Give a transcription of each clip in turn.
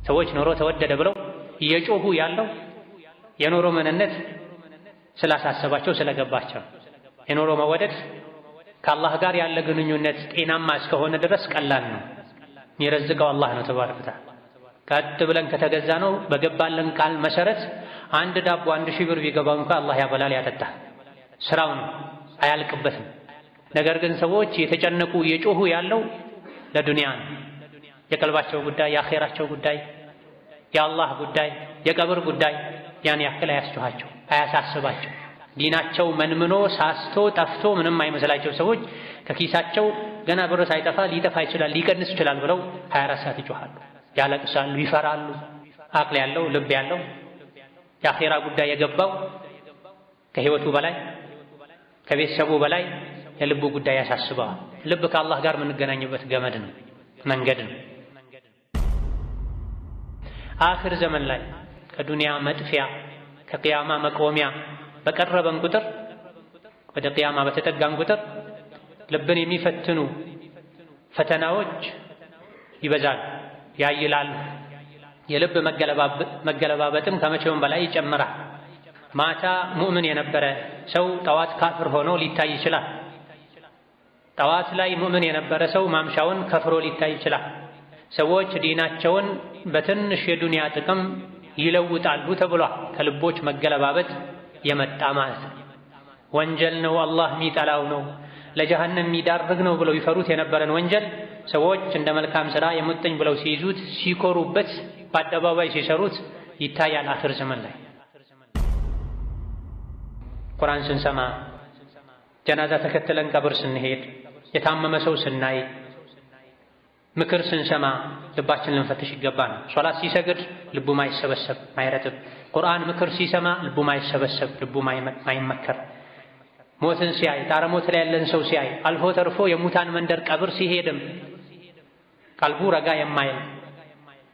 ሰዎች ኑሮ ተወደደ ብለው እየጮሁ ያለው የኑሮ ምንነት ስላሳሰባቸው ስለገባቸው። የኑሮ መወደድ ከአላህ ጋር ያለ ግንኙነት ጤናማ እስከሆነ ድረስ ቀላል ነው። የሚረዝቀው አላህ ነው ተባረከ ወተዓላ። ቀጥ ብለን ከተገዛ ነው በገባለን ቃል መሰረት አንድ ዳቦ 1000 ብር ቢገባው እንኳን አላህ ያበላል ያጠጣል። ስራው ነው አያልቅበትም። ነገር ግን ሰዎች የተጨነቁ እየጮሁ ያለው ለዱንያ ነው። የቀልባቸው ጉዳይ፣ የአኼራቸው ጉዳይ፣ የአላህ ጉዳይ፣ የቀብር ጉዳይ ያን ያክል አያስጨኋቸው፣ አያሳስባቸው። ዲናቸው መንምኖ ሳስቶ ጠፍቶ ምንም አይመስላቸው ሰዎች ከኪሳቸው ገና ብር ሳይጠፋ ሊጠፋ ይችላል ሊቀንስ ይችላል ብለው 24 ሰዓት ይጮሃሉ፣ ያለቅሳሉ፣ ይፈራሉ። አቅል ያለው ልብ ያለው የአኼራ ጉዳይ የገባው ከህይወቱ በላይ ከቤተሰቡ በላይ የልቡ ጉዳይ ያሳስበዋል። ልብ ከአላህ ጋር የምንገናኝበት ገመድ ነው፣ መንገድ ነው። አኽር ዘመን ላይ ከዱንያ መጥፊያ ከቅያማ መቆሚያ በቀረበን ቁጥር ወደ ቅያማ በተጠጋን ቁጥር ልብን የሚፈትኑ ፈተናዎች ይበዛል፣ ያይላሉ። የልብ መገለባበጥም ከመቼውም በላይ ይጨምራል። ማታ ሙእምን የነበረ ሰው ጠዋት ካፍር ሆኖ ሊታይ ይችላል። ጠዋት ላይ ሙእምን የነበረ ሰው ማምሻውን ከፍሮ ሊታይ ይችላል። ሰዎች ዲናቸውን በትንሽ የዱንያ ጥቅም ይለውጣሉ ተብሏል። ከልቦች መገለባበጥ የመጣ ማለት ነው። ወንጀል ነው፣ አላህ የሚጠላው ነው፣ ለጀሃነም የሚዳርግ ነው ብለው ይፈሩት የነበረን ወንጀል ሰዎች እንደ መልካም ሥራ የሙጥኝ ብለው ሲይዙት ሲኮሩበት በአደባባይ ሲሰሩት ይታያል። አኽር ዘመን ላይ ቁርአን ስንሰማ፣ ጀናዛ ተከትለን ቀብር ስንሄድ፣ የታመመ ሰው ስናይ፣ ምክር ስንሰማ ልባችን ልንፈትሽ ይገባል። ሶላት ሲሰግድ ልቡ ማይሰበሰብ ማይረጥብ፣ ቁርአን ምክር ሲሰማ ልቡ ማይሰበሰብ ልቡ ማይመከር፣ ሞትን ሲያይ ጣረሞት ላይ ያለን ሰው ሲያይ፣ አልፎ ተርፎ የሙታን መንደር ቀብር ሲሄድም ቀልቡ ረጋ የማይል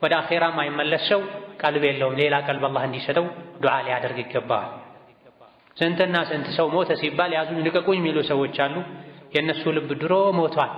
ወደ አኼራ ማይመለስ ሰው ቀልብ የለውም። ሌላ ቀልብ አላህ እንዲሰጠው ዱዓ ሊያደርግ ይገባል። ስንትና ስንት ሰው ሞተ ሲባል ያዙኝ ልቀቁኝ የሚሉ ሰዎች አሉ። የእነሱ ልብ ድሮ ሞቷል።